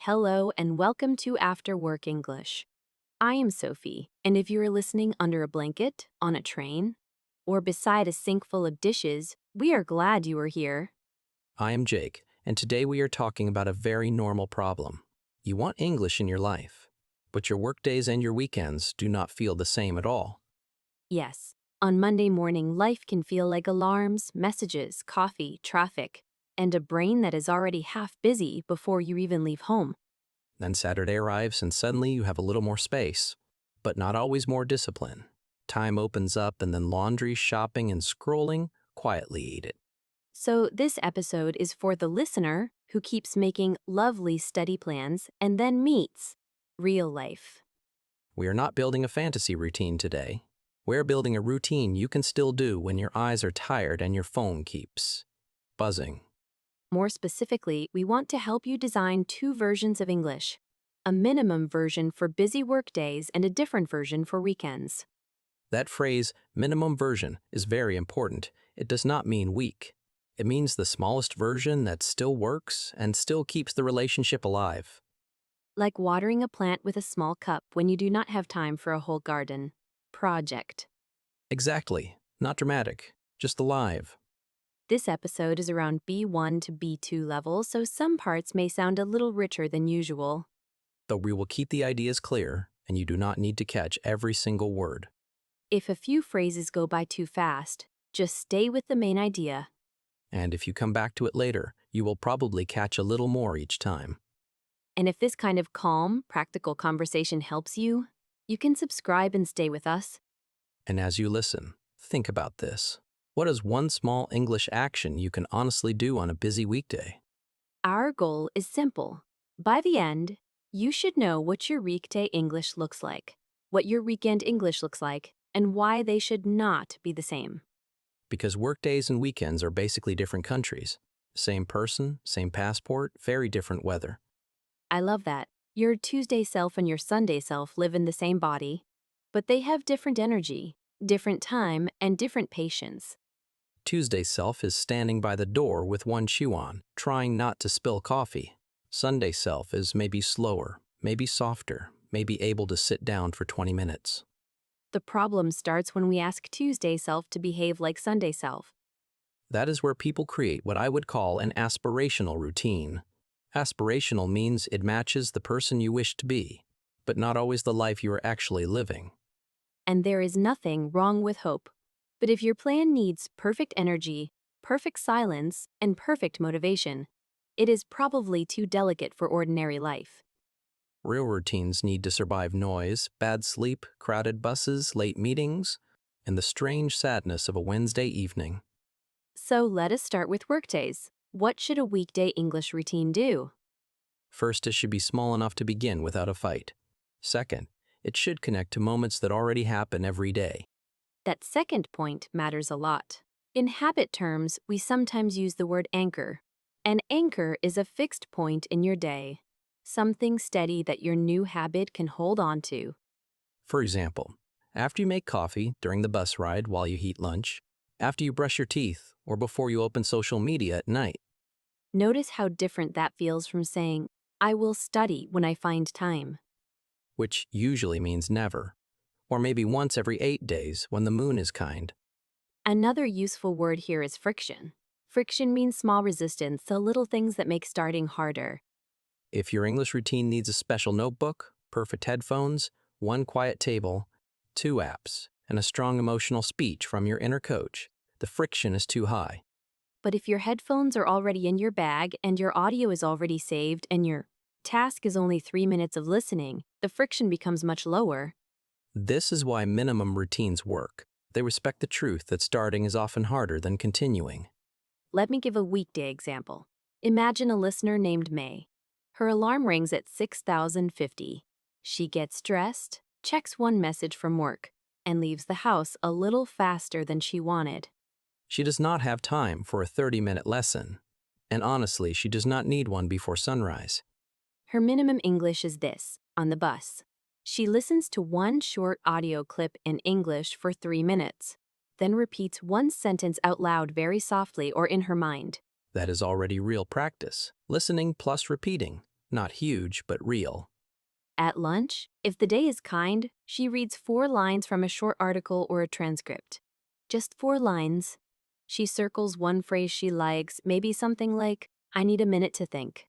Hello and welcome to After Work English. I am Sophie, and if you are listening under a blanket, on a train, or beside a sink full of dishes, we are glad you are here. I am Jake, and today we are talking about a very normal problem. You want English in your life, but your workdays and your weekends do not feel the same at all. Yes, on Monday morning, life can feel like alarms, messages, coffee, traffic, and a brain that is already half busy before you even leave home. Then Saturday arrives and suddenly you have a little more space, but not always more discipline. Time opens up and then laundry, shopping, and scrolling quietly eat it. So, this episode is for the listener who keeps making lovely study plans and then meets real life. We are not building a fantasy routine today. We're building a routine you can still do when your eyes are tired and your phone keeps buzzing. More specifically, we want to help you design two versions of English, a minimum version for busy work days and a different version for weekends. That phrase, minimum version, is very important. It does not mean weak. It means the smallest version that still works and still keeps the relationship alive. Like watering a plant with a small cup when you do not have time for a whole garden. Project. Exactly. Not dramatic, just alive. This episode is around B1 to B2 level, so some parts may sound a little richer than usual. Though we will keep the ideas clear, and you do not need to catch every single word. If a few phrases go by too fast, just stay with the main idea. And if you come back to it later, you will probably catch a little more each time. And if this kind of calm, practical conversation helps you, you can subscribe and stay with us. And as you listen, think about this. What is one small English action you can honestly do on a busy weekday? Our goal is simple. By the end, you should know what your weekday English looks like, what your weekend English looks like, and why they should not be the same. Because workdays and weekends are basically different countries. Same person, same passport, very different weather. I love that. Your Tuesday self and your Sunday self live in the same body, but they have different energy, different time, and different patience. Tuesday's self is standing by the door with one shoe on, trying not to spill coffee. Sunday's self is maybe slower, maybe softer, maybe able to sit down for 20 minutes. The problem starts when we ask Tuesday self to behave like Sunday self. That is where people create what I would call an aspirational routine. Aspirational means it matches the person you wish to be, but not always the life you are actually living. And there is nothing wrong with hope. But if your plan needs perfect energy, perfect silence, and perfect motivation, it is probably too delicate for ordinary life. Real routines need to survive noise, bad sleep, crowded buses, late meetings, and the strange sadness of a Wednesday evening. So let us start with workdays. What should a weekday English routine do? First, it should be small enough to begin without a fight. Second, it should connect to moments that already happen every day. That second point matters a lot. In habit terms, we sometimes use the word anchor. An anchor is a fixed point in your day, something steady that your new habit can hold on to. For example, after you make coffee during the bus ride while you eat lunch, after you brush your teeth, or before you open social media at night. Notice how different that feels from saying, I will study when I find time. Which usually means never, or maybe once every 8 days when the moon is kind. Another useful word here is friction. Friction means small resistance to little things that make starting harder. If your English routine needs a special notebook, perfect headphones, one quiet table, 2 apps, and a strong emotional speech from your inner coach, the friction is too high. But if your headphones are already in your bag and your audio is already saved and your task is only 3 minutes of listening, the friction becomes much lower. This is why minimum routines work. They respect the truth that starting is often harder than continuing. Let me give a weekday example. Imagine a listener named May. Her alarm rings at 6,050. She gets dressed, checks one message from work, and leaves the house a little faster than she wanted. She does not have time for a 30-minute lesson, and honestly, she does not need one before sunrise. Her minimum English is this, on the bus. She listens to one short audio clip in English for 3 minutes, then repeats one sentence out loud very softly or in her mind. That is already real practice, listening plus repeating. Not huge, but real. At lunch, if the day is kind, she reads 4 lines from a short article or a transcript. Just 4 lines. She circles one phrase she likes, maybe something like, I need a minute to think.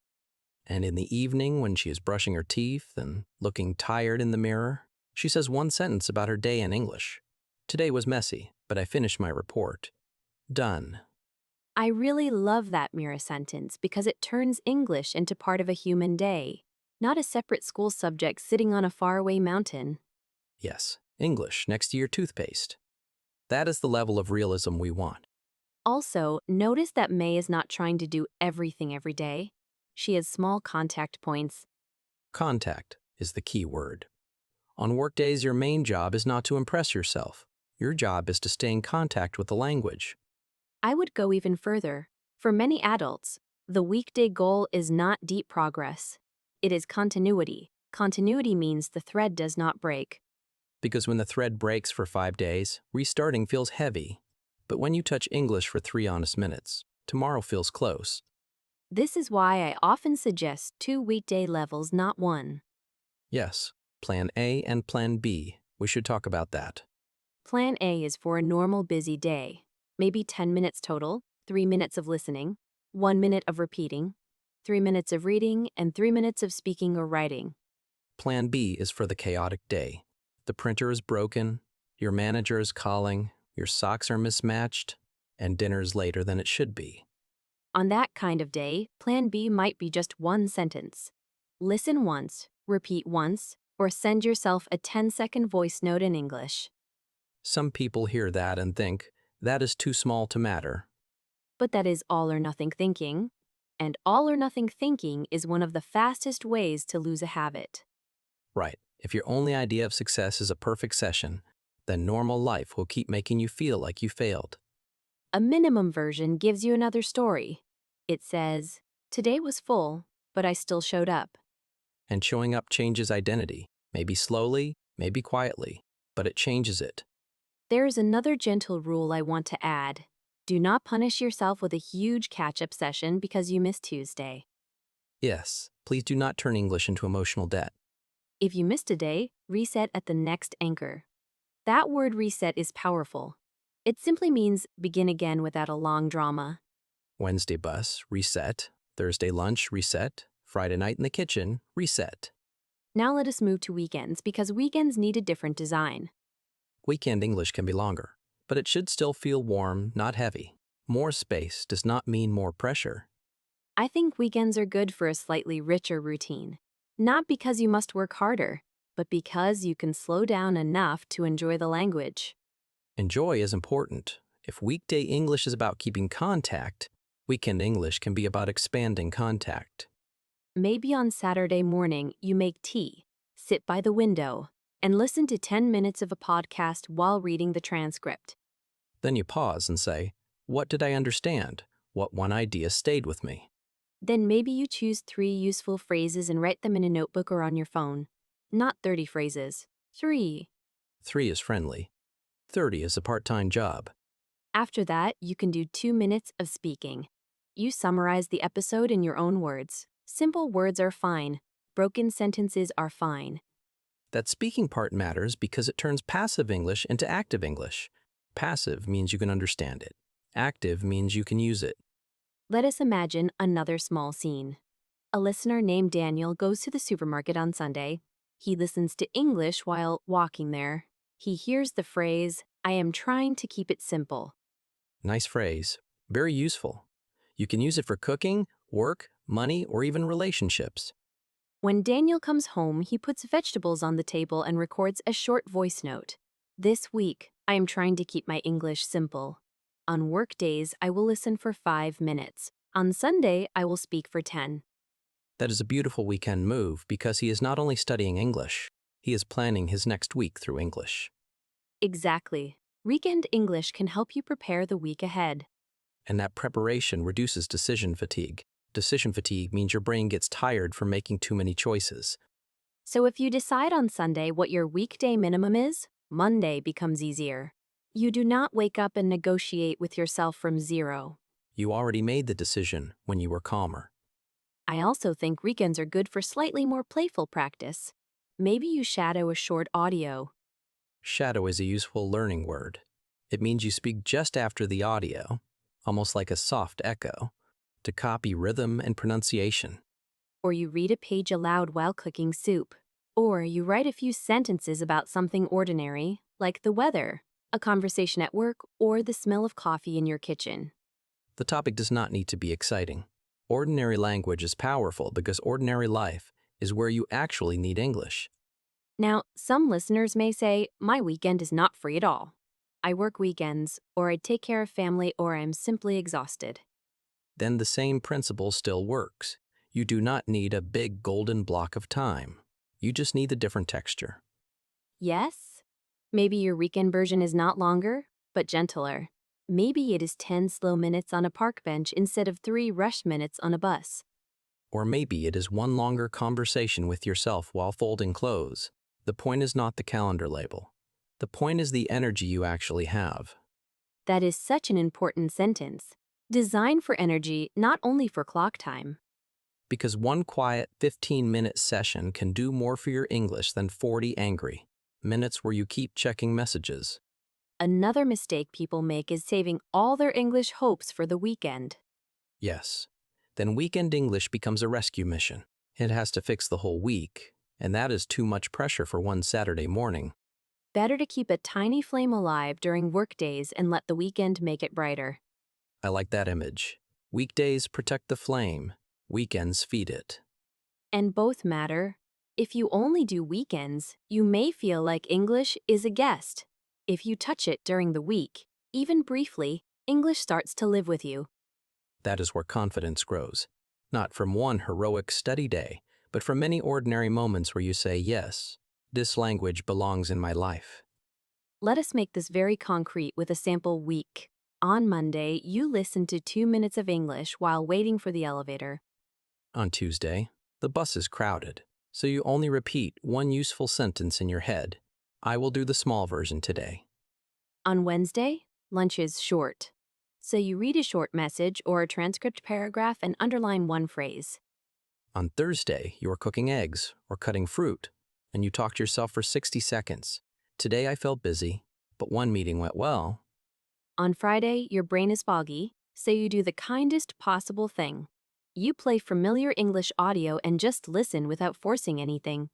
And in the evening, when she is brushing her teeth and looking tired in the mirror, she says one sentence about her day in English. Today was messy, but I finished my report. Done. I really love that mirror sentence because it turns English into part of a human day, not a separate school subject sitting on a faraway mountain. Yes, English next to your toothpaste. That is the level of realism we want. Also, notice that May is not trying to do everything every day. She has small contact points. Contact is the key word. On workdays, your main job is not to impress yourself. Your job is to stay in contact with the language. I would go even further. For many adults, the weekday goal is not deep progress. It is continuity. Continuity means the thread does not break. Because when the thread breaks for 5 days, restarting feels heavy. But when you touch English for 3 honest minutes, tomorrow feels close. This is why I often suggest 2 weekday levels, not one. Yes, Plan A and Plan B. We should talk about that. Plan A is for a normal busy day, maybe 10 minutes total, 3 minutes of listening, 1 minute of repeating, 3 minutes of reading, and 3 minutes of speaking or writing. Plan B is for the chaotic day. The printer is broken, your manager is calling, your socks are mismatched, and dinner's later than it should be. On that kind of day, Plan B might be just one sentence. Listen once, repeat once, or send yourself a 10-second voice note in English. Some people hear that and think, that is too small to matter. But that is all or nothing thinking. And all or nothing thinking is one of the fastest ways to lose a habit. Right, if your only idea of success is a perfect session, then normal life will keep making you feel like you failed. A minimum version gives you another story. It says, today was full, but I still showed up. And showing up changes identity, maybe slowly, maybe quietly, but it changes it. There is another gentle rule I want to add. Do not punish yourself with a huge catch-up session because you missed Tuesday. Yes, please do not turn English into emotional debt. If you missed a day, reset at the next anchor. That word reset is powerful. It simply means begin again without a long drama. Wednesday bus, reset. Thursday lunch, reset. Friday night in the kitchen, reset. Now let us move to weekends because weekends need a different design. Weekend English can be longer, but it should still feel warm, not heavy. More space does not mean more pressure. I think weekends are good for a slightly richer routine. Not because you must work harder, but because you can slow down enough to enjoy the language. Enjoy is important. If weekday English is about keeping contact, weekend English can be about expanding contact. Maybe on Saturday morning you make tea, sit by the window, and listen to 10 minutes of a podcast while reading the transcript. Then you pause and say, what did I understand? What one idea stayed with me? Then maybe you choose 3 useful phrases and write them in a notebook or on your phone. Not 30 phrases. 3. 3 is friendly. 30 is a part-time job. After that, you can do 2 minutes of speaking. You summarize the episode in your own words. Simple words are fine. Broken sentences are fine. That speaking part matters because it turns passive English into active English. Passive means you can understand it. Active means you can use it. Let us imagine another small scene. A listener named Daniel goes to the supermarket on Sunday. He listens to English while walking there. He hears the phrase, I am trying to keep it simple. Nice phrase. Very useful. You can use it for cooking, work, money, or even relationships. When Daniel comes home, he puts vegetables on the table and records a short voice note. This week, I am trying to keep my English simple. On work days, I will listen for 5 minutes. On Sunday, I will speak for 10. That is a beautiful weekend move because he is not only studying English, he is planning his next week through English. Exactly. Weekend English can help you prepare the week ahead. And that preparation reduces decision fatigue. Decision fatigue means your brain gets tired from making too many choices. So if you decide on Sunday what your weekday minimum is, Monday becomes easier. You do not wake up and negotiate with yourself from zero. You already made the decision when you were calmer. I also think weekends are good for slightly more playful practice. Maybe you shadow a short audio. Shadow is a useful learning word. It means you speak just after the audio, almost like a soft echo, to copy rhythm and pronunciation. Or you read a page aloud while cooking soup. Or you write a few sentences about something ordinary, like the weather, a conversation at work, or the smell of coffee in your kitchen. The topic does not need to be exciting. Ordinary language is powerful because ordinary life is where you actually need English. Now, some listeners may say, my weekend is not free at all. I work weekends, or I take care of family, or I'm simply exhausted. Then the same principle still works. You do not need a big golden block of time. You just need a different texture. Yes? Maybe your weekend version is not longer, but gentler. Maybe it is 10 slow minutes on a park bench instead of 3 rush minutes on a bus. Or maybe it is one longer conversation with yourself while folding clothes. The point is not the calendar label. The point is the energy you actually have. That is such an important sentence. Designed for energy, not only for clock time. Because one quiet 15-minute session can do more for your English than 40 angry minutes where you keep checking messages. Another mistake people make is saving all their English hopes for the weekend. Yes. Then weekend English becomes a rescue mission. It has to fix the whole week, and that is too much pressure for one Saturday morning. Better to keep a tiny flame alive during workdays and let the weekend make it brighter. I like that image. Weekdays protect the flame, weekends feed it. And both matter. If you only do weekends, you may feel like English is a guest. If you touch it during the week, even briefly, English starts to live with you. That is where confidence grows. Not from one heroic study day, but from many ordinary moments where you say, yes, this language belongs in my life. Let us make this very concrete with a sample week. On Monday, you listen to 2 minutes of English while waiting for the elevator. On Tuesday, the bus is crowded, so you only repeat one useful sentence in your head. I will do the small version today. On Wednesday, lunch is short. So you read a short message or a transcript paragraph and underline one phrase. On Thursday, you are cooking eggs or cutting fruit, and you talk to yourself for 60 seconds. Today I felt busy, but one meeting went well. On Friday, your brain is foggy, so you do the kindest possible thing. You play familiar English audio and just listen without forcing anything.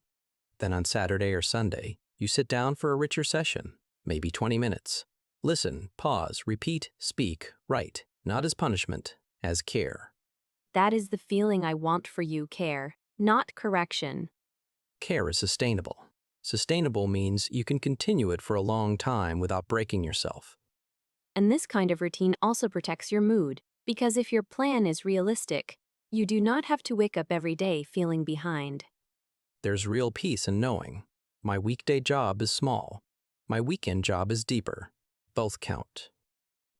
Then on Saturday or Sunday, you sit down for a richer session, maybe 20 minutes. Listen, pause, repeat, speak, write, not as punishment, as care. That is the feeling I want for you, care, not correction. Care is sustainable. Sustainable means you can continue it for a long time without breaking yourself. And this kind of routine also protects your mood, because if your plan is realistic, you do not have to wake up every day feeling behind. There's real peace in knowing. My weekday job is small. My weekend job is deeper. Both count.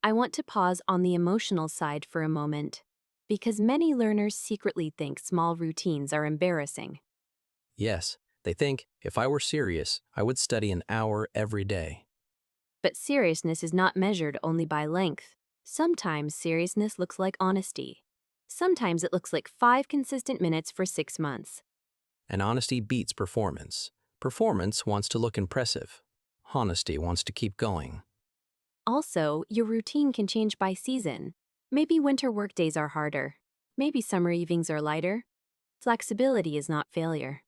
I want to pause on the emotional side for a moment, because many learners secretly think small routines are embarrassing. Yes, they think if I were serious, I would study an hour every day. But seriousness is not measured only by length. Sometimes seriousness looks like honesty. Sometimes it looks like 5 consistent minutes for 6 months. And honesty beats performance. Performance wants to look impressive. Honesty wants to keep going. Also, your routine can change by season. Maybe winter workdays are harder. Maybe summer evenings are lighter. Flexibility is not failure.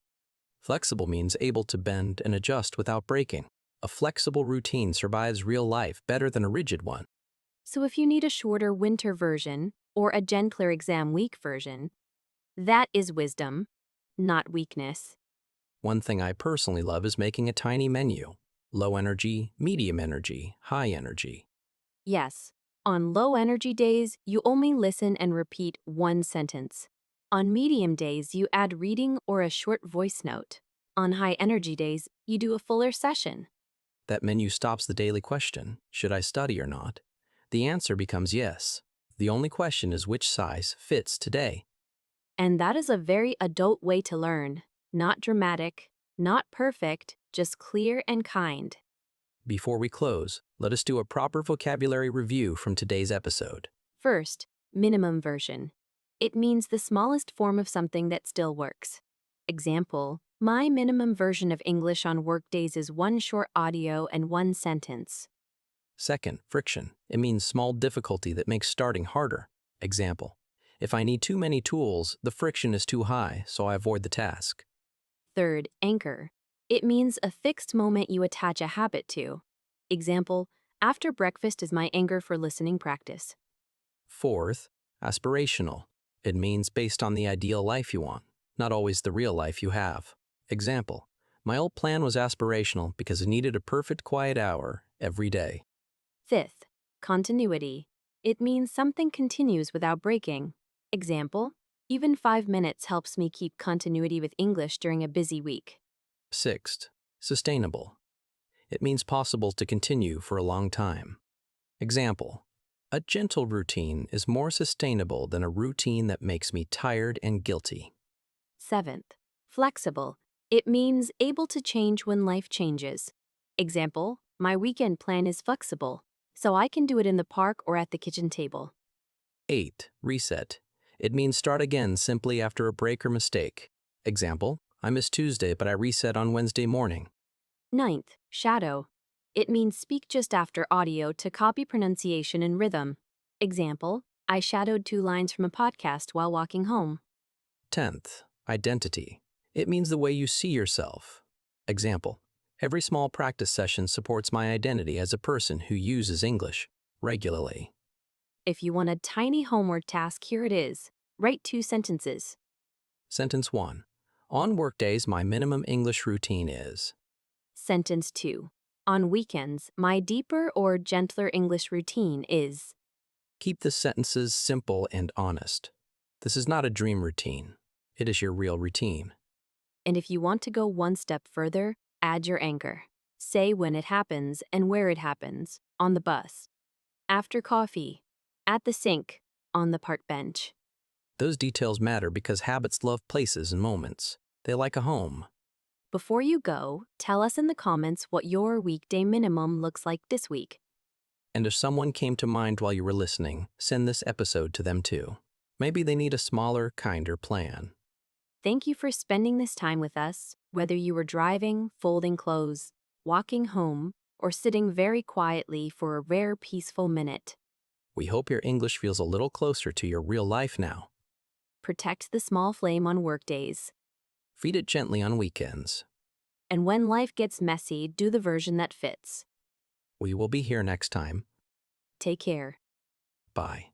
Flexible means able to bend and adjust without breaking. A flexible routine survives real life better than a rigid one. So if you need a shorter winter version or a gentler exam week version, that is wisdom, not weakness. One thing I personally love is making a tiny menu. Low energy, medium energy, high energy. Yes, on low energy days, you only listen and repeat one sentence. On medium days, you add reading or a short voice note. On high energy days, you do a fuller session. That menu stops the daily question, should I study or not? The answer becomes yes. The only question is which size fits today. And that is a very adult way to learn. Not dramatic, not perfect, just clear and kind. Before we close, let us do a proper vocabulary review from today's episode. First, minimum version. It means the smallest form of something that still works. Example, my minimum version of English on Workdays is one short audio and one sentence. Second, friction. It means small difficulty that makes starting harder. Example, if I need too many tools, the friction is too high, so I avoid the task. Third, anchor. It means a fixed moment you attach a habit to. Example, after breakfast is my anchor for listening practice. Fourth, aspirational. It means based on the ideal life you want, not always the real life you have. Example, my old plan was aspirational because it needed a perfect quiet hour every day. Fifth, continuity. It means something continues without breaking. Example, even 5 minutes helps me keep continuity with English during a busy week. Sixth, sustainable. It means possible to continue for a long time. Example, a gentle routine is more sustainable than a routine that makes me tired and guilty. Seventh, flexible. It means able to change when life changes. Example, my weekend plan is flexible, so I can do it in the park or at the kitchen table. 8. Reset. It means start again simply after a break or mistake. Example, I missed Tuesday but I reset on Wednesday morning. Ninth, shadow. It means speak just after audio to copy pronunciation and rhythm. Example, I shadowed 2 lines from a podcast while walking home. 10th. Identity. It means the way you see yourself. Example, every small practice session supports my identity as a person who uses English regularly. If you want a tiny homework task, here it is. Write 2 sentences. Sentence 1. On workdays, my minimum English routine is. Sentence 2. On weekends, my deeper or gentler English routine is. Keep the sentences simple and honest. This is not a dream routine. It is your real routine. And if you want to go one step further, add your anchor. Say when it happens and where it happens. On the bus. After coffee. At the sink. On the park bench. Those details matter because habits love places and moments. They like a home. Before you go, tell us in the comments what your weekday minimum looks like this week. And if someone came to mind while you were listening, send this episode to them too. Maybe they need a smaller, kinder plan. Thank you for spending this time with us, whether you were driving, folding clothes, walking home, or sitting very quietly for a rare peaceful minute. We hope your English feels a little closer to your real life now. Protect the small flame on workdays. Feed it gently on weekends. And when life gets messy, do the version that fits. We will be here next time. Take care. Bye.